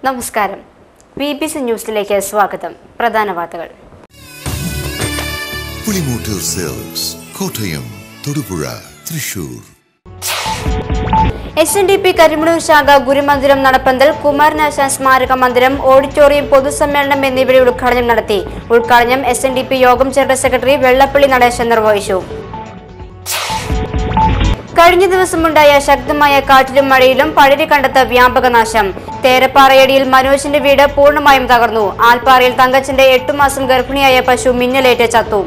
നമസ്കാരം. BBC ന്യൂസിലേക്ക് സ്വാഗതം. പ്രധാന വാർത്തകൾ. പുളിമൂട്ടിൽ സെൽസ് കോട്ടയം, തൊടുപുഴ, തൃശൂർ. SNDP കരിമണൂർ ശാഖ ഗുരുമന്ദിരം നടപ്പന്തൽ, കുമാരനാശാൻ സ്മാരക മന്ദിരം, ഓഡിറ്റോറിയം, പൊതുസമ്മേളനം എന്നിവയുടെ ഉദ്ഘാടനം നടത്തി. ഉദ്ഘാടനം SNDP യോഗം ജനറൽ സെക്രട്ടറി വെള്ളപ്പള്ളി നടേശൻ നിർവഹിച്ചു. കഴിഞ്ഞ ദിവസമുണ്ടായ ശക്തമായ കാറ്റിലും മഴയിലും പഴരിക്കണ്ടത്ത് വ്യാപക നാശം. തേരപ്പാറയടിയിൽ മനോജിന്റെ വീട് പൂർണ്ണമായും തകർന്നു. ആൽപ്പാറയിൽ തങ്കച്ചന്റെ 8 മാസം ഗർഭിണിയായ പശു മിന്നലേറ്റ് ചത്തു.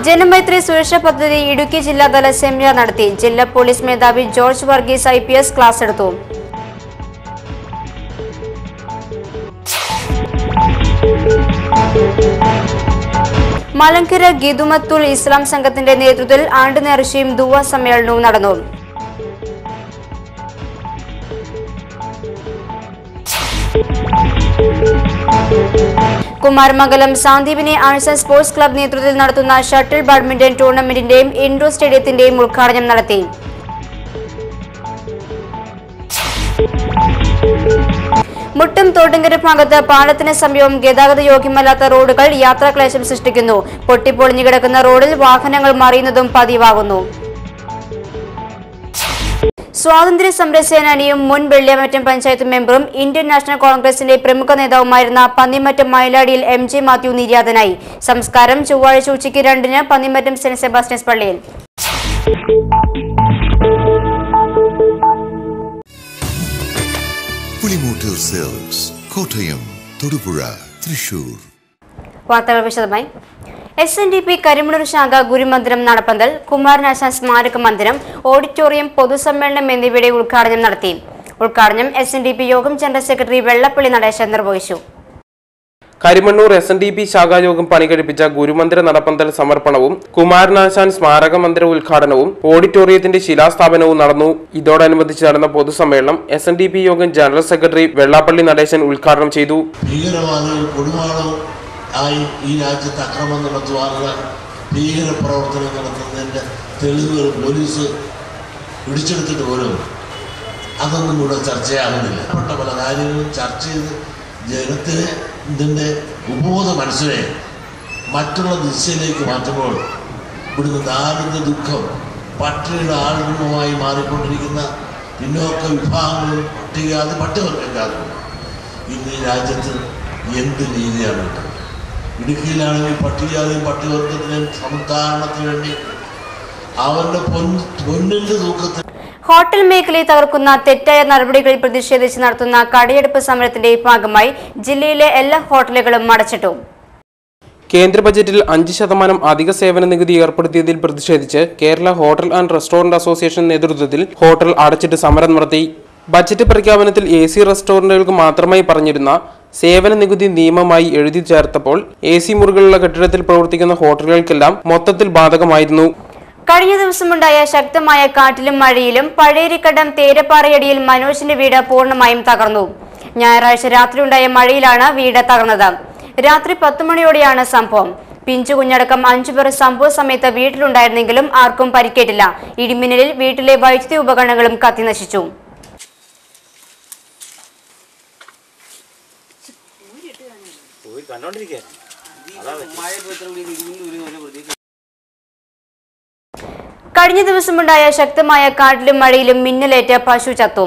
ജനമൈത്രി സുരക്ഷാ പദ്ധതി ഇടുക്കി ജില്ലാതല സെമിനാർ നടത്തി. ജില്ലാ പോലീസ് മേധാവി ജോർജ് വർഗീസ് IPS ക്ലാസ് എടുത്തു. മലങ്കര ഗിദുമത്തുൽ ഇസ്ലാം സംഘത്തിന്റെ നേതൃത്വത്തിൽ ആണ്ട് നേർച്ചയും ദുആ സമ്മേളനവും നടന്നു. Kumaramangalam Sandeepani arts and sports club നേതൃത്വത്തിൽ നടത്തുന്ന ഷട്ടിൽ ബാഡ്മിന്റൺ ടൂർണമെന്റിന്റെയും ഇൻഡോർ സ്റ്റേഡിയത്തിന്റെയും ഉദ്ഘാടനം നടത്തി. മുട്ടം തോട്ടുങ്കര ഭാഗത്ത് പാലത്തിന് സമീപം ഗതാഗത യോഗ്യമല്ലാത്ത റോഡുകൾ യാത്രാക്ലേശം സൃഷ്ടിക്കുന്നു. പൊട്ടിപ്പൊളിഞ്ഞു കിടക്കുന്ന റോഡിൽ വാഹനങ്ങൾ മറിയുന്നതും പതിവാകുന്നു. സ്വാതന്ത്ര്യ സമര സേനാനിയും മുൻ വെള്ളിയാമറ്റം പഞ്ചായത്ത് മെമ്പറും ഇന്ത്യൻ നാഷണൽ കോൺഗ്രസിന്റെ പ്രമുഖ നേതാവുമായിരുന്ന പന്നിമറ്റം മയിലാടിയിൽ MJ മാത്യു നിര്യാതനായി. സംസ്കാരം ചൊവ്വാഴ്ച ഉച്ചയ്ക്ക് 2-ന് പന്നിമറ്റം സെന്റ് സെബാസ്റ്റ്യൻസ് പള്ളിയിൽ. പുളിമൂട്ടിൽ സെൽസ് കോട്ടയം, തൊടുപുഴ, തൃശൂർ. വാർത്തകൾ വിശദമായി. SNDP കരിമണൂർ ശാഖ ഗുരുമന്ദിരം നടപ്പന്തൽ, കുമാരനാശാൻ സ്മാരക മന്ദിരം, ഓഡിറ്റോറിയം, പൊതുസമ്മേളനം എന്നിവയുടെ ഉദ്ഘാടനം നടത്തി. ഉദ്ഘാടനം SNDP യോഗം ജനറൽ സെക്രട്ടറി വെള്ളപ്പള്ളി നടേശൻ നിർവഹിച്ചു. കരിമണ്ണൂർ SNDP ശാഖായോഗം പണികഴിപ്പിച്ച ഗുരുമന്ദിര നടപ്പന്തൽ സമർപ്പണവും കുമാരനാശാൻ സ്മാരക മന്ദിര ഉദ്ഘാടനവും ഓഡിറ്റോറിയത്തിന്റെ ശിലാസ്ഥാപനവും നടന്നു. ഇതോടനുബന്ധിച്ച് നടന്ന പൊതുസമ്മേളനം SNDP യോഗം ജനറൽ സെക്രട്ടറി വെള്ളാപ്പള്ളി നടേശൻ ഉദ്ഘാടനം ചെയ്തു. ഈ രാജ്യത്ത് അക്രമം നടത്തുവാനുള്ള ഭീകരപ്രവർത്തനം നടത്തുന്നതിൻ്റെ തെളിവുകൾ പോലീസ് പിടിച്ചെടുത്തിട്ട് പോലും അതൊന്നും ഇവിടെ ചർച്ചയാകുന്നില്ല. പല കാര്യങ്ങളും ചർച്ച ചെയ്ത് ജനത്തിന് ഇതിൻ്റെ ഉപബോധ മനസ്സിനെ മറ്റുള്ള ദിശയിലേക്ക് മാറ്റുമ്പോൾ ഇവിടുന്ന് ദാരിദ്ര്യ ദുഃഖം പട്ടിണിയുടെ ആൾരൂപമായി മാറിക്കൊണ്ടിരിക്കുന്ന പിന്നോക്ക വിഭാഗങ്ങളും പട്ടികവർഗക്കാരും ഇന്ന് ഈ രാജ്യത്ത് എന്ത് നീതിയാണ് കിട്ടുന്നത്? ഇടുക്കിയിലാണെങ്കിൽ പട്ടികജാതിയും പട്ടികവർഗത്തിനെയും സമുദ്ധാരണത്തിന് വേണ്ടി അവരുടെ പൊന്നിന്റെ തൂക്കത്തിൽ ഹോട്ടൽ മേഖലയെ തകർക്കുന്ന തെറ്റായ നടപടികളിൽ പ്രതിഷേധിച്ച് നടത്തുന്ന കടയെടുപ്പ് സമരത്തിന്റെ ഭാഗമായി ജില്ലയിലെ എല്ലാ ഹോട്ടലുകളും അടച്ചിട്ടു. കേന്ദ്ര ബജറ്റിൽ 5% അധിക സേവന നികുതി ഏർപ്പെടുത്തിയതിൽ പ്രതിഷേധിച്ച് Kerala hotel and restaurant association നേതൃത്വത്തിൽ ഹോട്ടൽ അടച്ചിട്ട് സമരം നടത്തി. ബജറ്റ് പ്രഖ്യാപനത്തിൽ AC റെസ്റ്റോറന്റുകൾക്ക് മാത്രമായി പറഞ്ഞിരുന്ന സേവന നികുതി നിയമമായി എഴുതി ചേർത്തപ്പോൾ AC മുറികളുള്ള കെട്ടിടത്തിൽ പ്രവർത്തിക്കുന്ന ഹോട്ടലുകൾക്കെല്ലാം മൊത്തത്തിൽ ബാധകമായിരുന്നു. കഴിഞ്ഞ ദിവസമുണ്ടായ ശക്തമായ കാറ്റിലും മഴയിലും പഴയരിക്കണ്ടം തേരപ്പാറയടിയിൽ മനോജിന്റെ വീട് പൂർണ്ണമായും തകർന്നു. ഞായറാഴ്ച രാത്രിയുണ്ടായ മഴയിലാണ് വീട് തകർന്നത്. രാത്രി 10 മണിയോടെയാണ് സംഭവം. പിഞ്ചു കുഞ്ഞടക്കം 5 പേർ സംഭവ സമയത്ത് വീട്ടിലുണ്ടായിരുന്നെങ്കിലും ആർക്കും പരിക്കേറ്റില്ല. ഇടിമിന്നലിൽ വീട്ടിലെ വൈദ്യുതി ഉപകരണങ്ങളും കത്തിനശിച്ചു. കഴിഞ്ഞ ദിവസമുണ്ടായ ശക്തമായ കാറ്റിലും മഴയിലും മിന്നലേറ്റ് പശു ചത്തു.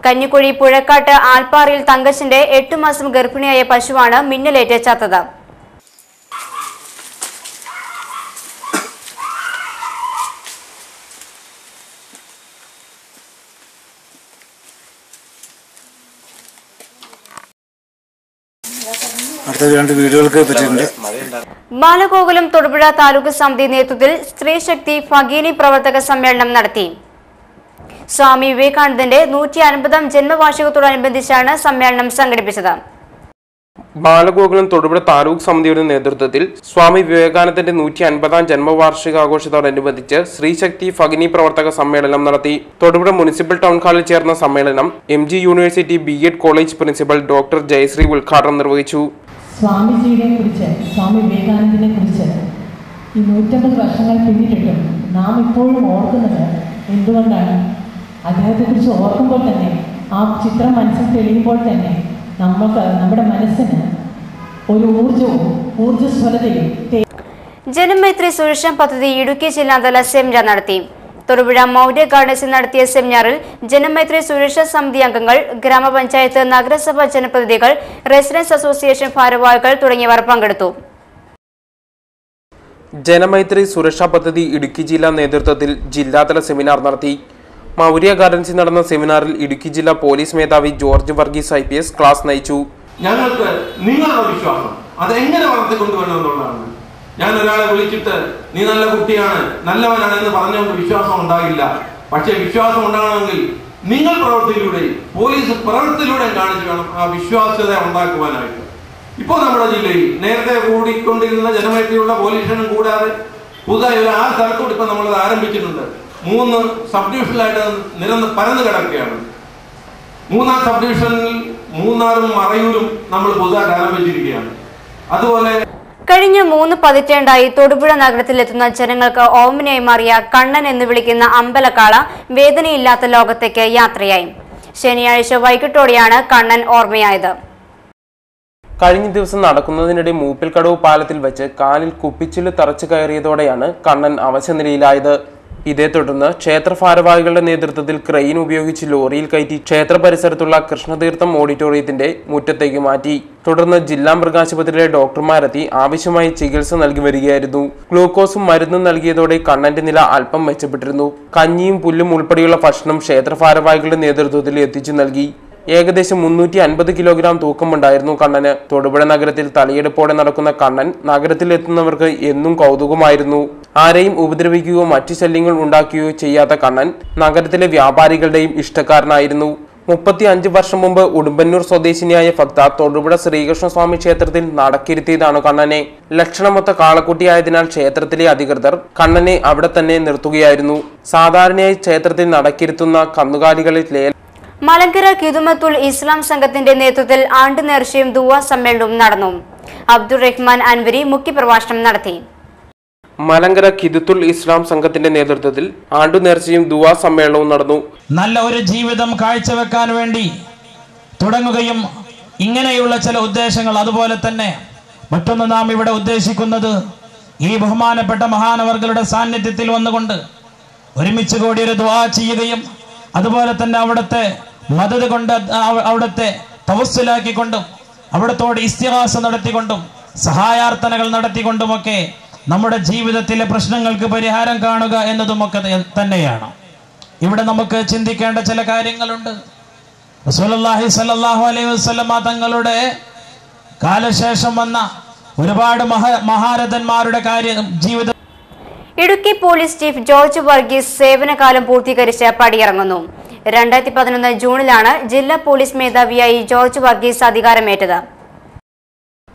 കഞ്ഞിക്കുഴി പുഴക്കാട്ട് ആൽപ്പാറയിൽ തങ്കച്ചന്റെ 8 മാസം ഗർഭിണിയായ പശുവാണ് മിന്നലേറ്റ് ചത്തത്. ബാലഗോകുലം തൊടുപുഴ താലൂക്ക് സമിതി നേതൃത്വത്തിൽ സ്ത്രീശക്തി ഭഗിനി പ്രവർത്തക സമ്മേളനം നടത്തി. സ്വാമി വിവേകാനന്ദന്റെ 150ാം ജന്മവാർഷികത്തോടനുബന്ധിച്ചാണ് സമ്മേളനം സംഘടിപ്പിച്ചത്. ബാലഗോകുലം തൊടുപുഴ താലൂക്ക് സമിതിയുടെ നേതൃത്വത്തിൽ സ്വാമി വിവേകാനന്ദന്റെ 150ാം ജന്മവാർഷികാഘോഷത്തോടനുബന്ധിച്ച് സ്ത്രീശക്തി ഭഗിനി പ്രവർത്തക സമ്മേളനം നടത്തി. തൊടുപുഴ മുനിസിപ്പൽ ടൗൺ ഹാളിൽ ചേർന്ന സമ്മേളനം MG university B.Ed college principal doctor Jayashree ഉദ്ഘാടനം നിർവഹിച്ചു. സ്വാമിജിയെ കുറിച്ച്, സ്വാമി വിവേകാനന്ദനെ കുറിച്ച് ഈ 150 വർഷങ്ങൾ പിന്നിട്ടിട്ടും നാം ഇപ്പോഴും ഓർക്കുന്നത് എന്തുകൊണ്ടാണ്? അദ്ദേഹത്തെക്കുറിച്ച് ഓർക്കുമ്പോൾ തന്നെ ആ ചിത്രം മനസ്സിൽ തെളിയുമ്പോൾ തന്നെ നമ്മുടെ മനസ്സിന് ഒരു ഊർജ്ജസ്വലതയും. ജനമൈത്രി സുരക്ഷാ പദ്ധതി ഇടുക്കി ജില്ലാതല സെമിനാർ നടത്തി. തൊടുപുഴ മൗര്യ ഗാർഡൻസിൽ നടത്തിയ സെമിനാറിൽ ജനമൈത്രി സുരക്ഷാ സമിതി അംഗങ്ങൾ, ഗ്രാമപഞ്ചായത്ത്, നഗരസഭ ജനപ്രതിനിധികൾ, റെസിഡൻസ് അസോസിയേഷൻ ഭാരവാഹികൾ തുടങ്ങിയവർ പങ്കെടുത്തു. ജനമൈത്രി സുരക്ഷാ പദ്ധതി ഇടുക്കി ജില്ലാ നേതൃത്വത്തിൽ ജില്ലാതല സെമിനാർ നടത്തി. മൗര്യ ഗാർഡൻസിൽ നടന്ന സെമിനാറിൽ ഇടുക്കി ജില്ലാ പോലീസ് മേധാവി ജോർജ് വർഗീസ് IPS ക്ലാസ് നയിച്ചു. ഞങ്ങൾക്ക് നിങ്ങളുടെ വിശ്വാസം അതെങ്ങനെ വളർത്തിക്കൊണ്ടുവരണമെന്നുള്ളതാണ്. ഞാൻ ഒരാളെ വിളിച്ചിട്ട് നീ നല്ല കുട്ടിയാണ്, നല്ലവനാണ് എന്ന് പറഞ്ഞുകൊണ്ട് വിശ്വാസം ഉണ്ടാകില്ല. പക്ഷേ വിശ്വാസം ഉണ്ടാകണമെങ്കിൽ നിങ്ങൾ പ്രവൃത്തിയിലൂടെ, പോലീസ് പ്രവൃത്തിയിലൂടെ കാണിച്ചു വേണം ആ വിശ്വാസ്യത ഉണ്ടാക്കുവാനായിട്ട്. ഇപ്പോൾ നമ്മുടെ ജില്ലയിൽ നേരത്തെ കൂടിക്കൊണ്ടിരുന്ന ജനമൈത്രിയുള്ള പോലീസ് സ്റ്റേഷൻ കൂടാതെ പുതുതായി ഒരു 6 സ്ഥലത്തോട് ഇപ്പം നമ്മളത് ആരംഭിച്ചിട്ടുണ്ട്. 3 സബ് ഡിവിഷനിലായിട്ട് പരന്നു കിടക്കുകയാണ്. 3ാം സബ് ഡിവിഷനിൽ മൂന്നാറും മറയൂരും നമ്മൾ പുതുതായിട്ട് ആരംഭിച്ചിരിക്കുകയാണ്. അതുപോലെ കഴിഞ്ഞ 3 പതിറ്റാണ്ടായി തൊടുപുഴ നഗരത്തിലെത്തുന്ന ജനങ്ങൾക്ക് ഓമനയായി മാറിയ കണ്ണൻ എന്ന് വിളിക്കുന്ന അമ്പലക്കാള വേദനയില്ലാത്ത ലോകത്തേക്ക് യാത്രയായി. ശനിയാഴ്ച വൈകിട്ടോടെയാണ് കണ്ണൻ ഓർമ്മയായത്. കഴിഞ്ഞ ദിവസം നടക്കുന്നതിനിടെ മൂപ്പിൽക്കടവ് പാലത്തിൽ വെച്ച് കാലിൽ കുപ്പിച്ചില് തറച്ചു കയറിയതോടെയാണ് കണ്ണൻ അവശനിലയിലായത്. ഇതേ തുടർന്ന് ക്ഷേത്ര ഭാരവാഹികളുടെ നേതൃത്വത്തിൽ ക്രെയിൻ ഉപയോഗിച്ച് ലോറിയിൽ കയറ്റി ക്ഷേത്ര പരിസരത്തുള്ള കൃഷ്ണതീർത്ഥം ഓഡിറ്റോറിയത്തിന്റെ മുറ്റത്തേക്ക് മാറ്റി. തുടർന്ന് ജില്ലാ മൃഗാശുപത്രിയിലെ ഡോക്ടർമാരെത്തി ആവശ്യമായി ചികിത്സ നൽകി വരികയായിരുന്നു. ഗ്ലൂക്കോസും മരുന്നും നൽകിയതോടെ കണ്ണന്റെ നില അല്പം മെച്ചപ്പെട്ടിരുന്നു. കഞ്ഞിയും പുല്ലും ഉൾപ്പെടെയുള്ള ഭക്ഷണം ക്ഷേത്ര ഭാരവാഹികളുടെ നേതൃത്വത്തിൽ എത്തിച്ചു നൽകി. ഏകദേശം 350 കിലോഗ്രാം തൂക്കമുണ്ടായിരുന്നു കണ്ണന്. തൊടുപുഴ നഗരത്തിൽ തലയെടുപ്പോടെ നടക്കുന്ന കണ്ണൻ നഗരത്തിൽ എത്തുന്നവർക്ക് എന്നും കൗതുകമായിരുന്നു. ആരെയും ഉപദ്രവിക്കുകയോ മറ്റു ശല്യങ്ങൾ ഉണ്ടാക്കുകയോ ചെയ്യാത്ത കണ്ണൻ നഗരത്തിലെ വ്യാപാരികളുടെയും ഇഷ്ടക്കാരനായിരുന്നു. 35 വർഷം മുമ്പ് ഉടുമ്പന്നൂർ സ്വദേശിനിയായ ഭക്ത തൊടുപുഴ ശ്രീകൃഷ്ണസ്വാമി ക്ഷേത്രത്തിൽ നടക്കിരുത്തിയതാണ് കണ്ണനെ. ലക്ഷണമൊത്ത കാളക്കുട്ടിയായതിനാൽ ക്ഷേത്രത്തിലെ അധികൃതർ കണ്ണനെ അവിടെ തന്നെ നിർത്തുകയായിരുന്നു. സാധാരണയായി ക്ഷേത്രത്തിൽ നടക്കിരുത്തുന്ന കന്നുകാലികളിൽ മലങ്കര കിതുമത്തുൽ ഇസ്ലാം സംഘത്തിന്റെ നേതൃത്വത്തിൽ ആണ്ട് നേർച്ചയും ദുആ സമ്മേളനവും നടന്നു. അബ്ദുൾ റഹ്മാൻ അൻവരി മുഖ്യപ്രഭാഷണം നടത്തി. മലങ്കര കിതുത്തുൽ ഇസ്ലാം സംഘത്തിന്റെ നേതൃത്വത്തിൽ ആണ്ടു നേർച്ചയും ദുആ സമ്മേളനവും നടന്നു. നല്ല ഒരു ജീവിതം കാഴ്ചവെക്കാൻ വേണ്ടി തുടങ്ങുകയും ഇങ്ങനെയുള്ള ചില ഉദ്ദേശങ്ങൾ, അതുപോലെ തന്നെ മറ്റൊന്ന് നാം ഇവിടെ ഉദ്ദേശിക്കുന്നത് ഈ ബഹുമാനപ്പെട്ട മഹാനവർകളുടെ സാന്നിധ്യത്തിൽ വന്നുകൊണ്ട് ഒരുമിച്ച് കൂടി ഒരു ദുആ ചെയ്യുകയും അതുപോലെ തന്നെ അവിടുത്തെ മദദ് കൊണ്ട് അവിടുത്തെ തവസ്സുലാക്കിക്കൊണ്ടും അവിടത്തോട് ഇസ്തിഗാസ നടത്തിക്കൊണ്ടും സഹായാർത്ഥനകൾ നടത്തിക്കൊണ്ടുമൊക്കെ നമ്മുടെ ജീവിതത്തിലെ പ്രശ്നങ്ങൾക്ക് പരിഹാരം കാണുക എന്നതുമൊക്കെ തന്നെയാണ്. ഇവിടെ നമുക്ക് ചിന്തിക്കേണ്ട ചില കാര്യങ്ങളുണ്ട്. റസൂലുള്ളാഹി സ്വല്ലല്ലാഹു അലൈഹി വസല്ലമ തങ്ങളുടെ കാലശേഷം വന്ന ഒരുപാട് മഹാരഥന്മാരുടെ ജീവിതം. ഇടുക്കി പോലീസ് ചീഫ് ജോർജ് വർഗീസ് സേവനകാലം പൂർത്തീകരിച്ച് പടിയിറങ്ങുന്നു. 2011 ജൂണിലാണ് ജില്ലാ പോലീസ് മേധാവിയായി ജോർജ് വർഗീസ് അധികാരമേറ്റത്.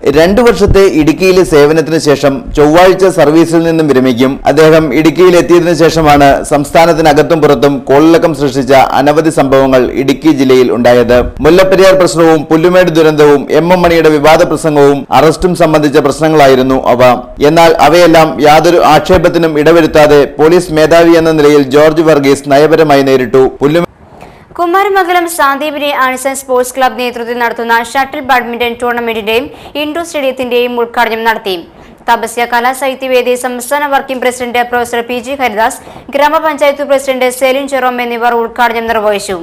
2 വർഷത്തെ ഇടുക്കിയിലെ സേവനത്തിന് ശേഷം ചൊവ്വാഴ്ച സർവീസിൽ നിന്നും വിരമിക്കും. അദ്ദേഹം ഇടുക്കിയിൽ എത്തിയതിനു ശേഷമാണ് സംസ്ഥാനത്തിനകത്തും പുറത്തും കോളിളക്കം സൃഷ്ടിച്ച അനവധി സംഭവങ്ങൾ ഇടുക്കി ജില്ലയിൽ ഉണ്ടായത്. മുല്ലപ്പെരിയാർ പ്രശ്നവും പുല്ലുമേട് ദുരന്തവും MM മണിയുടെ വിവാദ പ്രസംഗവും അറസ്റ്റും സംബന്ധിച്ച പ്രശ്നങ്ങളായിരുന്നു അവ. എന്നാൽ അവയെല്ലാം യാതൊരു ആക്ഷേപത്തിനും ഇടവരുത്താതെ പോലീസ് മേധാവി എന്ന നിലയിൽ ജോർജ് വർഗീസ് നയപരമായി നേരിട്ടു. Kumaramangalam Sandeepani arts sports club നേതൃത്വത്തിൽ നടത്തുന്ന ഷട്ടിൽ ബാഡ്മിന്റൺ ടൂർണമെന്റിന്റെയും ഇൻഡോർ സ്റ്റേഡിയത്തിന്റെയും ഉദ്ഘാടനം നടത്തി. തപസ്യ കലാസാഹിത്യവേദി സംസ്ഥാന working president professor PG Haridas, ഗ്രാമപഞ്ചായത്ത് പ്രസിഡന്റ് സെലിൻ ജെറോം എന്നിവർ ഉദ്ഘാടനം നിർവഹിച്ചു.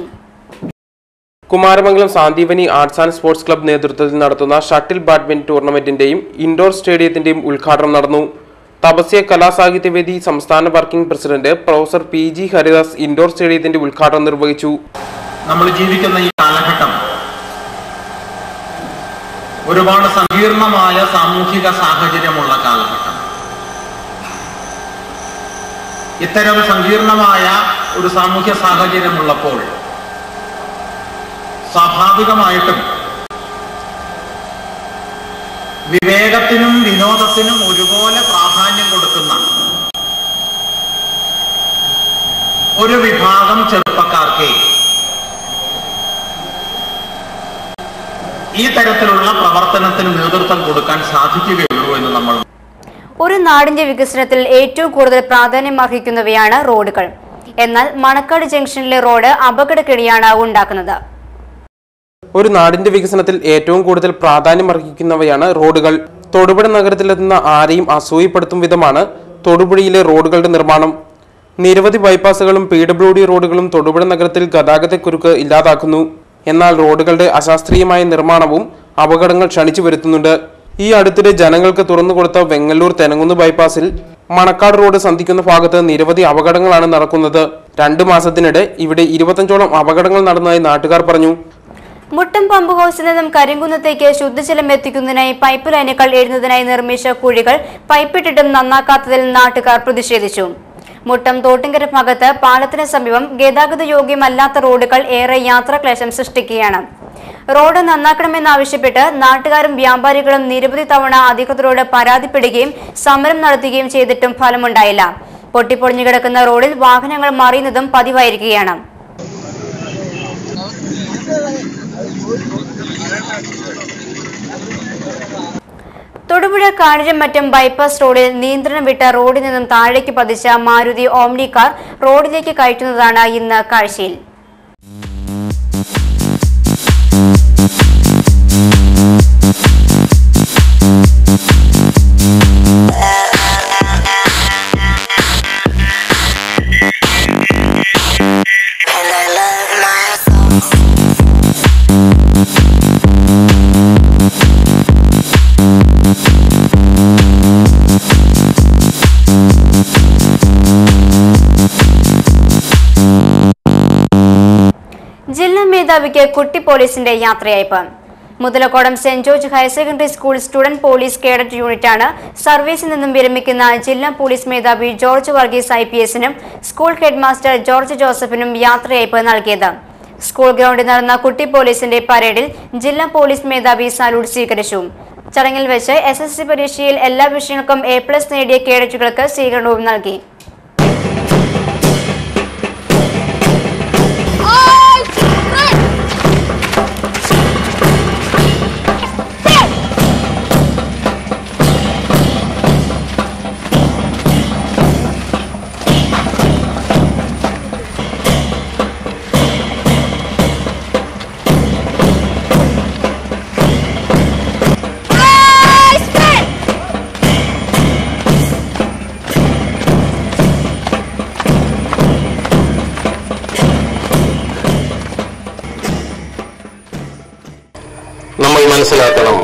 Kumaramangalam Sandeepani arts and sports club നേതൃത്വത്തിൽ നടത്തുന്ന ഷട്ടിൽ ബാഡ്മിന്റൺ ടൂർണമെന്റിന്റെയും ഇൻഡോർ സ്റ്റേഡിയത്തിന്റെയും ഉദ്ഘാടനം നടന്നു. തപസ്യ കലാസാഹിത്യവേദി സംസ്ഥാന working president professor PG Haridas indoor സ്റ്റേഡിയത്തിന്റെ ഉദ്ഘാടനം നിർവഹിച്ചു. നമ്മൾ ജീവിക്കുന്ന ഈ കാലഘട്ടം ഒരുപാട് സങ്കീർണമായ സാമൂഹിക സാഹചര്യമുള്ള കാലഘട്ടം. ഇത്തരം സങ്കീർണമായ ഒരു സാമൂഹ്യ സാഹചര്യമുള്ളപ്പോൾ സ്വാഭാവികമായിട്ടും വിവേകത്തിനും വിനോദത്തിനും ഒരുപോലെ പ്രാധാന്യം കൊടുക്കുന്ന ഒരു വിഭാഗം ചെറുപ്പക്കാർക്ക് ഈ തരത്തിലുള്ള പ്രവർത്തനത്തിന് നേതൃത്വം കൊടുക്കാൻ സാധിക്കുകയുള്ളൂ എന്ന് നമ്മൾ. ഒരു നാടിന്റെ വികസനത്തിൽ ഏറ്റവും കൂടുതൽ പ്രാധാന്യം അർഹിക്കുന്നവയാണ് റോഡുകൾ. എന്നാൽ മണക്കാട് ജംഗ്ഷനിലെ റോഡ് അപകടക്കെണിയാണ് ഉണ്ടാക്കുന്നത്. ഒരു നാടിന്റെ വികസനത്തിൽ ഏറ്റവും കൂടുതൽ പ്രാധാന്യമർഹിക്കുന്നവയാണ് റോഡുകൾ. തൊടുപുഴ നഗരത്തിലെത്തുന്ന ആരെയും അസൂയപ്പെടുത്തും വിധമാണ് തൊടുപുഴയിലെ റോഡുകളുടെ നിർമ്മാണം. നിരവധി ബൈപ്പാസുകളും PWD റോഡുകളും തൊടുപുഴ നഗരത്തിൽ ഗതാഗതക്കുരുക്ക് ഇല്ലാതാക്കുന്നു. എന്നാൽ റോഡുകളുടെ അശാസ്ത്രീയമായ നിർമ്മാണവും അപകടങ്ങൾ ക്ഷണിച്ചു വരുത്തുന്നുണ്ട്. ഈ അടുത്തിടെ ജനങ്ങൾക്ക് തുറന്നുകൊടുത്ത വെങ്ങല്ലൂർ തെനങ്ങുന്ന് ബൈപ്പാസിൽ മണക്കാട് റോഡ് സന്ധിക്കുന്ന ഭാഗത്ത് നിരവധി അപകടങ്ങളാണ് നടക്കുന്നത്. 2 മാസത്തിനിടെ ഇവിടെ 25ഓളം അപകടങ്ങൾ നടന്നതായി നാട്ടുകാർ പറഞ്ഞു. മുട്ടം പമ്പ് ഹൌസിൽ നിന്നും കരിങ്കുന്നത്തേക്ക് ശുദ്ധജലം എത്തിക്കുന്നതിനായി പൈപ്പ് ലൈനുകൾ ഇടുന്നതിനായി നിർമ്മിച്ച കുഴികൾ പൈപ്പിട്ടിട്ടും നന്നാക്കാത്തതിൽ നാട്ടുകാർ പ്രതിഷേധിച്ചു. മുട്ടം തോട്ടിങ്കര ഭാഗത്ത് പാലത്തിന് സമീപം ഗതാഗത യോഗ്യമല്ലാത്ത റോഡുകൾ ഏറെ യാത്രാക്ലേശം സൃഷ്ടിക്കുകയാണ്. റോഡ് നന്നാക്കണമെന്നാവശ്യപ്പെട്ട് നാട്ടുകാരും വ്യാപാരികളും നിരവധി തവണ അധികൃതരോട് പരാതിപ്പെടുകയും സമരം നടത്തുകയും ചെയ്തിട്ടും ഫലമുണ്ടായില്ല. പൊട്ടിപ്പൊളിഞ്ഞു കിടക്കുന്ന റോഡിൽ വാഹനങ്ങൾ മറിയുന്നതും പതിവായിരിക്കുകയാണ്. തൊടുപുഴ കാഞ്ഞിരമറ്റം ബൈപ്പാസ് റോഡിൽ നിയന്ത്രണം വിട്ട റോഡിൽ നിന്നും താഴേക്ക് പതിച്ച മാരുതി ഓംനി കാർ റോഡിലേക്ക് കയറ്റുന്നതാണ് ഇന്ന് കാഴ്ചയിൽ. ജില്ലാ മേധാവിക്ക് കുട്ടി പോലീസിന്റെ യാത്രയയപ്പ്. Muthalakodam saint George higher secondary school student police cadet യൂണിറ്റാണ് സർവീസിൽ നിന്നും വിരമിക്കുന്ന ജില്ലാ പോലീസ് മേധാവി ജോർജ് വർഗീസ് IPSനും സ്കൂൾ ഹെഡ് മാസ്റ്റർ ജോർജ് ജോസഫിനും യാത്രയയപ്പ് നൽകിയത്. സ്കൂൾ ഗ്രൗണ്ടിൽ നടന്ന കുട്ടി പോലീസിന്റെ പരേഡിൽ ജില്ലാ പോലീസ് മേധാവി സല്യൂട്ട് സ്വീകരിച്ചു. ചടങ്ങിൽ വെച്ച് SSC പരീക്ഷയിൽ എല്ലാ വിഷയങ്ങൾക്കും A+ നേടിയ കേഡറ്റുകൾക്ക് സ്വീകരണവും നൽകി. നമ്മൾ മനസ്സിലാക്കണം,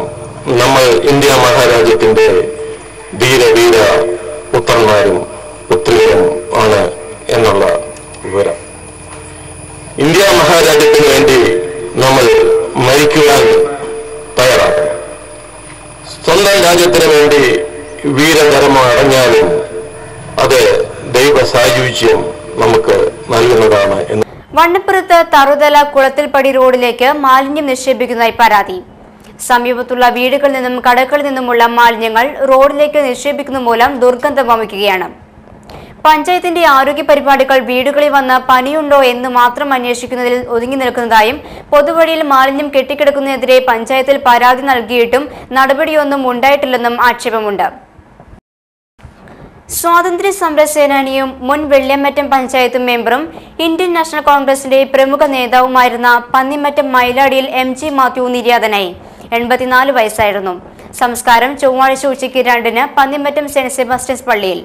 നമ്മൾ ഇന്ത്യ മഹാരാജ്യത്തിന്റെ ധീര പുത്രന്മാരും പുത്രികളും ആണ് എന്നുള്ള വിവരം. ഇന്ത്യ മഹാരാജ്യത്തിന് വേണ്ടി നമ്മൾ മരിക്കുവാൻ തയ്യാറാക്കണം. സ്വന്തം രാജ്യത്തിന് വേണ്ടി വീരകർമ്മം അടഞ്ഞാലും അത് ദൈവ സായുജ്യം നമുക്ക് നൽകുന്നതാണ് എന്ന്. വണ്ണപ്പുറത്ത് തറുതല കുളത്തിൽപ്പടി റോഡിലേക്ക് മാലിന്യം നിക്ഷേപിക്കുന്നതായി പരാതി. സമീപത്തുള്ള വീടുകളിൽ നിന്നും കടകളിൽ നിന്നുമുള്ള മാലിന്യങ്ങൾ റോഡിലേക്ക് നിക്ഷേപിക്കുന്ന മൂലം ദുർഗന്ധം വമിക്കുകയാണ്. പഞ്ചായത്തിന്റെ ആരോഗ്യ പരിപാടികൾ വീടുകളിൽ വന്ന് പനിയുണ്ടോ എന്ന് മാത്രം അന്വേഷിക്കുന്നതിൽ ഒതുങ്ങി നിൽക്കുന്നതായും പൊതുവഴിയിൽ മാലിന്യം കെട്ടിക്കിടക്കുന്നതിനെതിരെ പഞ്ചായത്തിൽ പരാതി നൽകിയിട്ടും നടപടിയൊന്നും ഉണ്ടായിട്ടില്ലെന്നും ആക്ഷേപമുണ്ട്. സ്വാതന്ത്ര്യ സമര സേനാനിയും മുൻ വെള്ളിയമറ്റം പഞ്ചായത്ത് മെമ്പറും ഇന്ത്യൻ നാഷണൽ കോൺഗ്രസിന്റെ പ്രമുഖ നേതാവുമായിരുന്ന പന്നിമറ്റം മൈലാടിയിൽ MG മാത്യു നിര്യാതനായി. 84 വയസ്സായിരുന്നു. സംസ്കാരം ചൊവ്വാഴ്ച ഉച്ചയ്ക്ക് 2-ന് പന്നിമറ്റം സെന്റ് സെബാസ്റ്റ്യൻസ് പള്ളിയിൽ.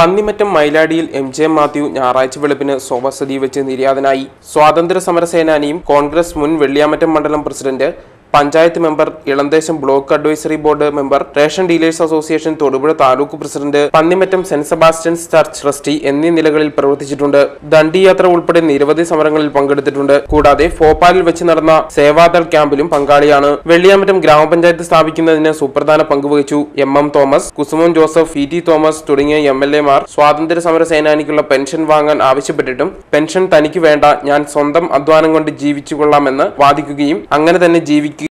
പന്നിമറ്റം മൈലാടിയിൽ MJ മാത്യു ഞായറാഴ്ച വെളുപ്പിന് സ്വവസതി വെച്ച് നിര്യാതനായി. സ്വാതന്ത്ര്യ സമര സേനാനിയും കോൺഗ്രസ് മുൻ വെള്ളിയാമറ്റം മണ്ഡലം president, panchayat member, Elanthesham block advisory board member, ration dealers association Thodupuzha taluk president, Pannimattom saint Sebastian's church trustee എന്നീ നിലകളിൽ പ്രവർത്തിച്ചിട്ടുണ്ട്. ദണ്ഡിയാത്ര ഉൾപ്പെടെ നിരവധി സമരങ്ങളിൽ പങ്കെടുത്തിട്ടുണ്ട്. കൂടാതെ ഭോപ്പാലിൽ വെച്ച് നടന്ന സേവാദൾ ക്യാമ്പിലും പങ്കാളിയാണ്. വെള്ളിയാമറ്റം ഗ്രാമപഞ്ചായത്ത് സ്ഥാപിക്കുന്നതിന് സുപ്രധാന പങ്കുവഹിച്ചു. MM തോമസ്, കുസുമോൻ ജോസഫ്, PT തോമസ് തുടങ്ങിയ MLA-മാർ സ്വാതന്ത്ര്യ സമര സേനാനിക്കുള്ള പെൻഷൻ വാങ്ങാൻ ആവശ്യപ്പെട്ടിട്ടും പെൻഷൻ തനിക്ക് വേണ്ട, ഞാൻ സ്വന്തം അധ്വാനം കൊണ്ട് ജീവിച്ചുകൊള്ളാമെന്ന് വാദിക്കുകയും അങ്ങനെ തന്നെ ജീവിക്കാൻ